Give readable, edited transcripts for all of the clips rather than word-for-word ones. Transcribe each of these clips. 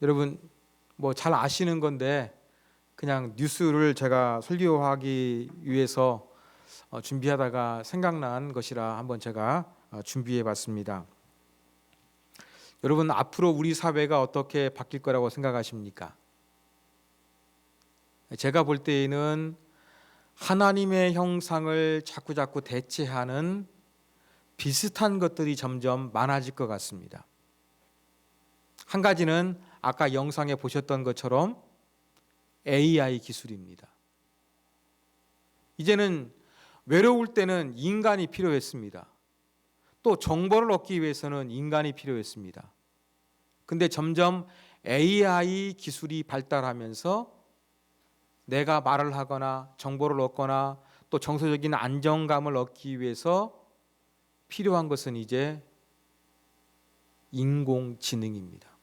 여러분 뭐 잘 아시는 건데 그냥 뉴스를 제가 설교하기 위해서 준비하다가 생각난 것이라 한번 제가 준비해 봤습니다. 여러분, 앞으로 우리 사회가 어떻게 바뀔 거라고 생각하십니까? 제가 볼 때에는 하나님의 형상을 자꾸자꾸 대체하는 비슷한 것들이 점점 많아질 것 같습니다. 한 가지는 아까 영상에 보셨던 것처럼 AI 기술입니다. 이제는 외로울 때는 인간이 필요했습니다. 또 정보를 얻기 위해서는 인간이 필요했습니다. 근데 점점 AI 기술이 발달하면서 내가 말을 하거나 정보를 얻거나 또 정서적인 안정감을 얻기 위해서 필요한 것은 이제 인공지능입니다.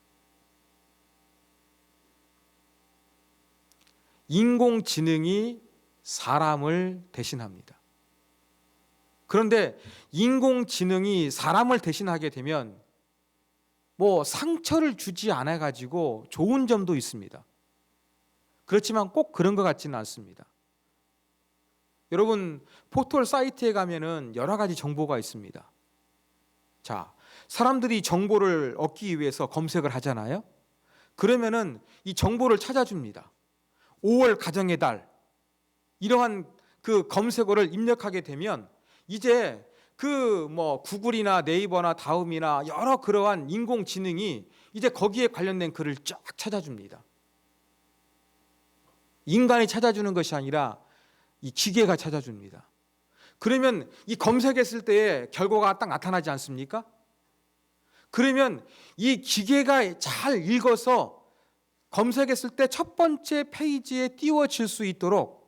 인공지능이 사람을 대신합니다. 그런데 인공지능이 사람을 대신하게 되면 뭐 상처를 주지 않아 가지고 좋은 점도 있습니다. 그렇지만 꼭 그런 것 같지는 않습니다. 여러분, 포털 사이트에 가면은 여러 가지 정보가 있습니다. 자, 사람들이 정보를 얻기 위해서 검색을 하잖아요. 그러면은 이 정보를 찾아줍니다. 5월 가정의 달, 이러한 그 검색어를 입력하게 되면 이제 그 뭐 구글이나 네이버나 다음이나 여러 그러한 인공지능이 이제 거기에 관련된 글을 쫙 찾아줍니다. 인간이 찾아주는 것이 아니라 이 기계가 찾아줍니다. 그러면 이 검색했을 때의 결과가 딱 나타나지 않습니까? 그러면 이 기계가 잘 읽어서 검색했을 때 첫 번째 페이지에 띄워질 수 있도록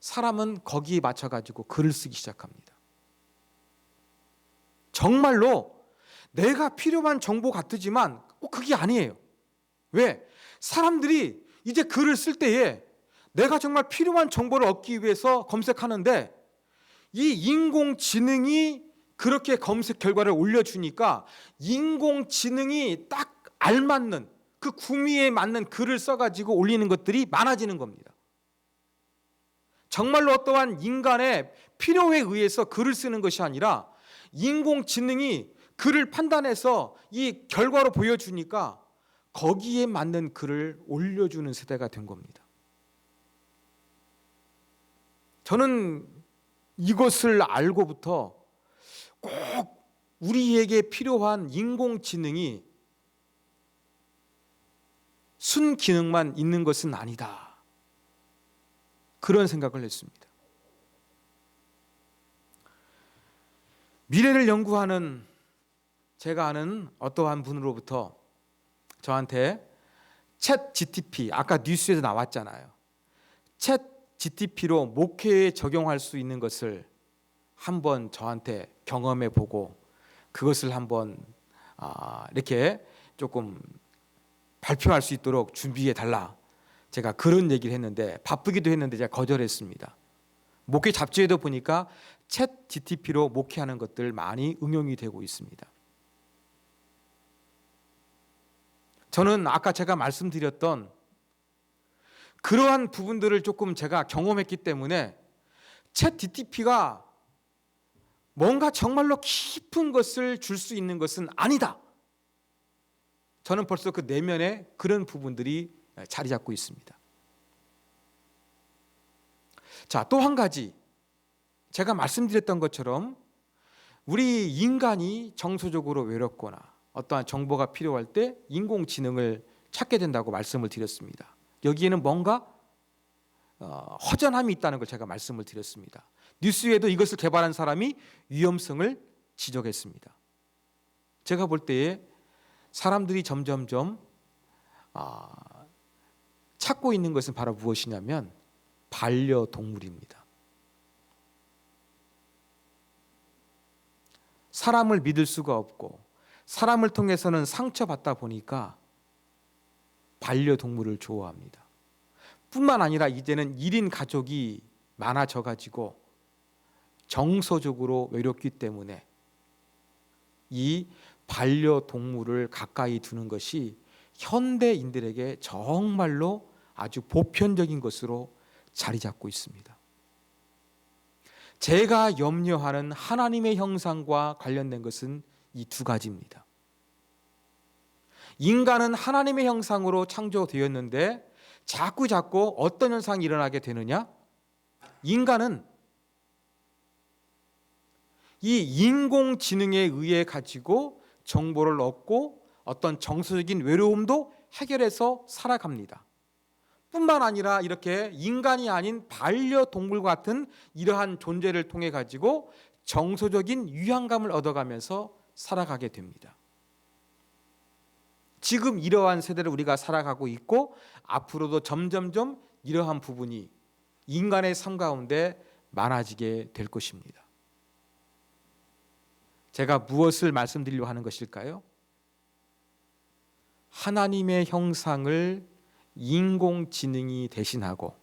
사람은 거기에 맞춰가지고 글을 쓰기 시작합니다. 정말로 내가 필요한 정보 같지만 꼭 그게 아니에요. 왜? 사람들이 이제 글을 쓸 때에 내가 정말 필요한 정보를 얻기 위해서 검색하는데 이 인공지능이 그렇게 검색 결과를 올려주니까 인공지능이 딱 알맞는 그 구미에 맞는 글을 써가지고 올리는 것들이 많아지는 겁니다. 정말로 어떠한 인간의 필요에 의해서 글을 쓰는 것이 아니라 인공지능이 글을 판단해서 이 결과로 보여주니까 거기에 맞는 글을 올려주는 세대가 된 겁니다. 저는 이것을 알고부터 꼭 우리에게 필요한 인공지능이 순기능만 있는 것은 아니다. 그런 생각을 했습니다. 미래를 연구하는 제가 아는 어떠한 분으로부터 저한테 챗 GTP, 아까 뉴스에서 나왔잖아요. 챗 GTP로 목회에 적용할 수 있는 것을 한번 저한테 경험해 보고 그것을 한번 이렇게 조금 발표할 수 있도록 준비해 달라. 제가 그런 얘기를 했는데 바쁘기도 했는데 제가 거절했습니다. 목회 잡지에도 보니까 챗 GTP로 목회하는 것들 많이 응용이 되고 있습니다. 저는 아까 제가 말씀드렸던 그러한 부분들을 조금 제가 경험했기 때문에 챗 GTP가 뭔가 정말로 깊은 것을 줄 수 있는 것은 아니다. 저는 벌써 그 내면에 그런 부분들이 자리 잡고 있습니다. 자, 또 한 가지 제가 말씀드렸던 것처럼 우리 인간이 정서적으로 외롭거나 어떠한 정보가 필요할 때 인공지능을 찾게 된다고 말씀을 드렸습니다. 여기에는 뭔가 허전함이 있다는 걸 제가 말씀을 드렸습니다. 뉴스에도 이것을 개발한 사람이 위험성을 지적했습니다. 제가 볼 때에 사람들이 점점점 찾고 있는 것은 바로 무엇이냐면 반려동물입니다. 사람을 믿을 수가 없고 사람을 통해서는 상처받다 보니까 반려동물을 좋아합니다. 뿐만 아니라 이제는 1인 가족이 많아져 가지고 정서적으로 외롭기 때문에 이 반려동물을 가까이 두는 것이 현대인들에게 정말로 아주 보편적인 것으로 자리 잡고 있습니다. 제가 염려하는 하나님의 형상과 관련된 것은 이 두 가지입니다. 인간은 하나님의 형상으로 창조되었는데 자꾸 어떤 현상이 일어나게 되느냐? 인간은 이 인공지능에 의해 가지고 정보를 얻고 어떤 정서적인 외로움도 해결해서 살아갑니다. 뿐만 아니라 이렇게 인간이 아닌 반려동물 같은 이러한 존재를 통해 가지고 정서적인 유안감을 얻어가면서 살아가게 됩니다. 지금 이러한 세대를 우리가 살아가고 있고 앞으로도 점점점 이러한 부분이 인간의 삶 가운데 많아지게 될 것입니다. 제가 무엇을 말씀드리려고 하는 것일까요? 하나님의 형상을 인공지능이 대신하고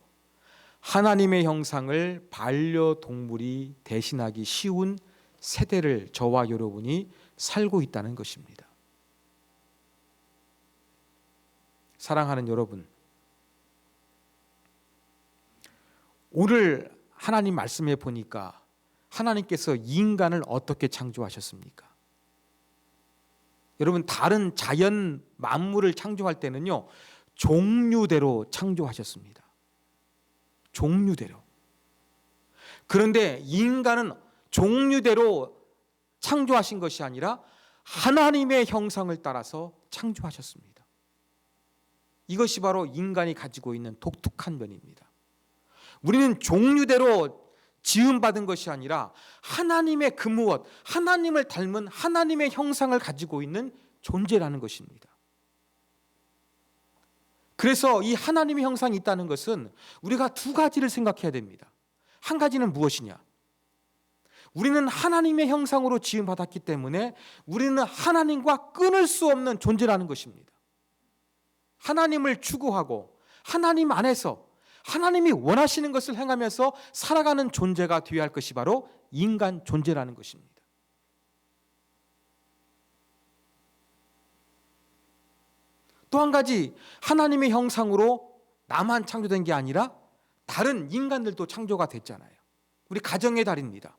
하나님의 형상을 반려동물이 대신하기 쉬운 세대를 저와 여러분이 살고 있다는 것입니다. 사랑하는 여러분, 오늘 하나님 말씀에 보니까 하나님께서 인간을 어떻게 창조하셨습니까? 여러분, 다른 자연 만물을 창조할 때는요, 종류대로 창조하셨습니다. 종류대로. 그런데 인간은 종류대로 창조하신 것이 아니라 하나님의 형상을 따라서 창조하셨습니다. 이것이 바로 인간이 가지고 있는 독특한 면입니다. 우리는 종류대로 지음받은 것이 아니라 하나님의 그 무엇, 하나님을 닮은 하나님의 형상을 가지고 있는 존재라는 것입니다. 그래서 이 하나님의 형상이 있다는 것은 우리가 두 가지를 생각해야 됩니다. 한 가지는 무엇이냐? 우리는 하나님의 형상으로 지음받았기 때문에 우리는 하나님과 끊을 수 없는 존재라는 것입니다. 하나님을 추구하고 하나님 안에서 하나님이 원하시는 것을 행하면서 살아가는 존재가 되어야 할 것이 바로 인간 존재라는 것입니다. 또 한 가지, 하나님의 형상으로 나만 창조된 게 아니라 다른 인간들도 창조가 됐잖아요. 우리 가정의 달입니다.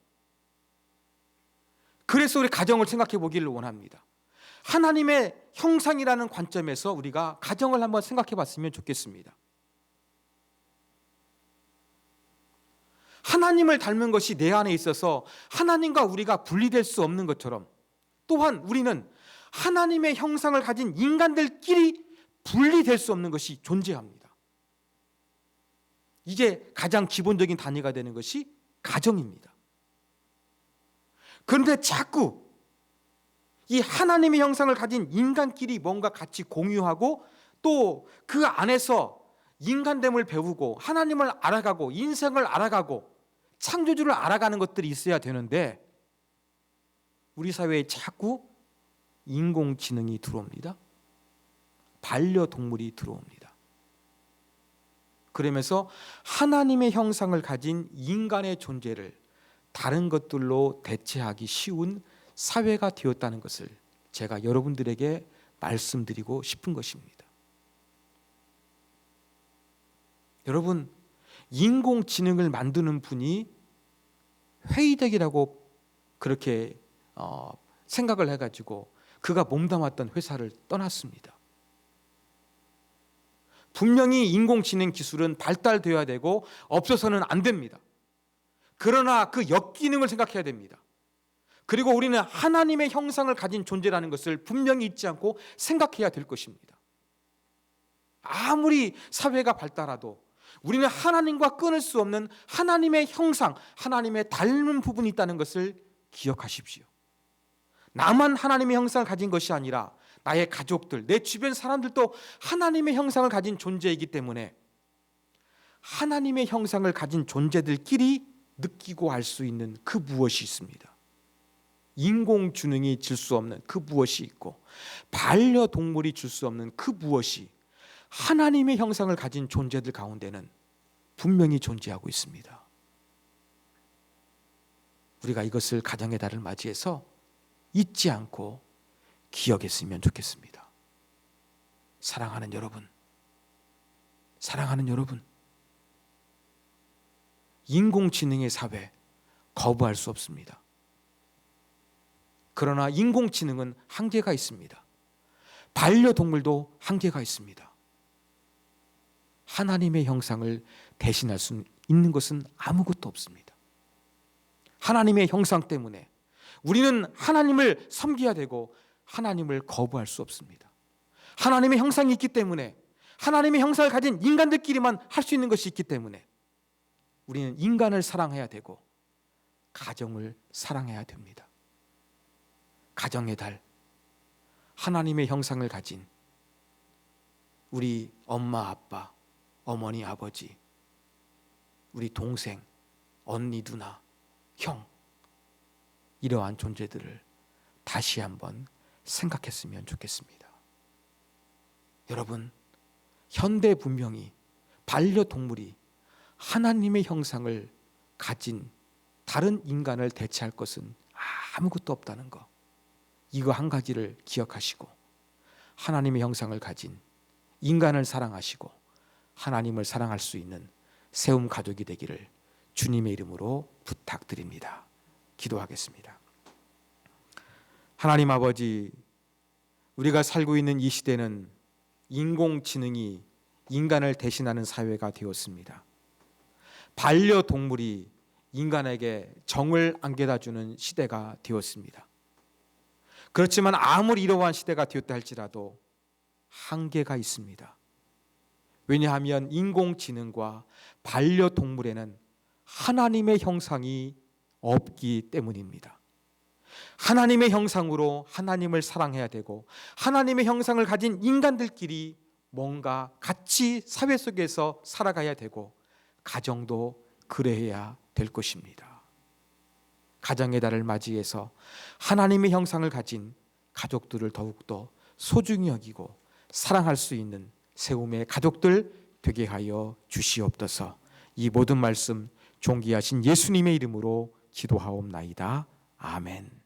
그래서 우리 가정을 생각해 보기를 원합니다. 하나님의 형상이라는 관점에서 우리가 가정을 한번 생각해 봤으면 좋겠습니다. 하나님을 닮은 것이 내 안에 있어서 하나님과 우리가 분리될 수 없는 것처럼 또한 우리는 하나님의 형상을 가진 인간들끼리 분리될 수 없는 것이 존재합니다. 이게 가장 기본적인 단위가 되는 것이 가정입니다. 그런데 자꾸 이 하나님의 형상을 가진 인간끼리 뭔가 같이 공유하고 또 그 안에서 인간됨을 배우고 하나님을 알아가고 인생을 알아가고 창조주를 알아가는 것들이 있어야 되는데 우리 사회에 자꾸 인공지능이 들어옵니다. 반려동물이 들어옵니다. 그러면서 하나님의 형상을 가진 인간의 존재를 다른 것들로 대체하기 쉬운 사회가 되었다는 것을 제가 여러분들에게 말씀드리고 싶은 것입니다. 여러분, 인공지능을 만드는 분이 회의적이라고 그렇게 생각을 해가지고 그가 몸담았던 회사를 떠났습니다. 분명히 인공지능 기술은 발달되어야 되고 없어서는 안 됩니다. 그러나 그 역기능을 생각해야 됩니다. 그리고 우리는 하나님의 형상을 가진 존재라는 것을 분명히 잊지 않고 생각해야 될 것입니다. 아무리 사회가 발달하도 우리는 하나님과 끊을 수 없는 하나님의 형상, 하나님의 닮은 부분이 있다는 것을 기억하십시오. 나만 하나님의 형상을 가진 것이 아니라 나의 가족들, 내 주변 사람들도 하나님의 형상을 가진 존재이기 때문에 하나님의 형상을 가진 존재들끼리 느끼고 알 수 있는 그 무엇이 있습니다. 인공지능이 줄 수 없는 그 무엇이 있고 반려동물이 줄 수 없는 그 무엇이 하나님의 형상을 가진 존재들 가운데는 분명히 존재하고 있습니다. 우리가 이것을 가정의 달을 맞이해서 잊지 않고 기억했으면 좋겠습니다. 사랑하는 여러분, 인공지능의 사회 거부할 수 없습니다. 그러나 인공지능은 한계가 있습니다. 반려동물도 한계가 있습니다. 하나님의 형상을 대신할 수 있는 것은 아무것도 없습니다. 하나님의 형상 때문에 우리는 하나님을 섬겨야 되고 하나님을 거부할 수 없습니다. 하나님의 형상이 있기 때문에, 하나님의 형상을 가진 인간들끼리만 할 수 있는 것이 있기 때문에 우리는 인간을 사랑해야 되고 가정을 사랑해야 됩니다. 가정의 달, 하나님의 형상을 가진 우리 엄마, 아빠, 어머니, 아버지, 우리 동생, 언니, 누나, 형, 이러한 존재들을 다시 한번 생각했으면 좋겠습니다. 여러분, 현대 문명이, 반려동물이 하나님의 형상을 가진 다른 인간을 대체할 것은 아무것도 없다는 것, 이거 한 가지를 기억하시고 하나님의 형상을 가진 인간을 사랑하시고 하나님을 사랑할 수 있는 세움 가족이 되기를 주님의 이름으로 부탁드립니다. 기도하겠습니다. 하나님 아버지, 우리가 살고 있는 이 시대는 인공지능이 인간을 대신하는 사회가 되었습니다. 반려동물이 인간에게 정을 안겨다주는 시대가 되었습니다. 그렇지만 아무리 이러한 시대가 되었다 할지라도 한계가 있습니다. 왜냐하면 인공지능과 반려동물에는 하나님의 형상이 없기 때문입니다. 하나님의 형상으로 하나님을 사랑해야 되고 하나님의 형상을 가진 인간들끼리 뭔가 같이 사회 속에서 살아가야 되고 가정도 그래야 될 것입니다. 가정의 달을 맞이해서 하나님의 형상을 가진 가족들을 더욱더 소중히 여기고 사랑할 수 있는 세움의 가족들 되게 하여 주시옵소서. 이 모든 말씀 존귀하신 예수님의 이름으로 기도하옵나이다. 아멘.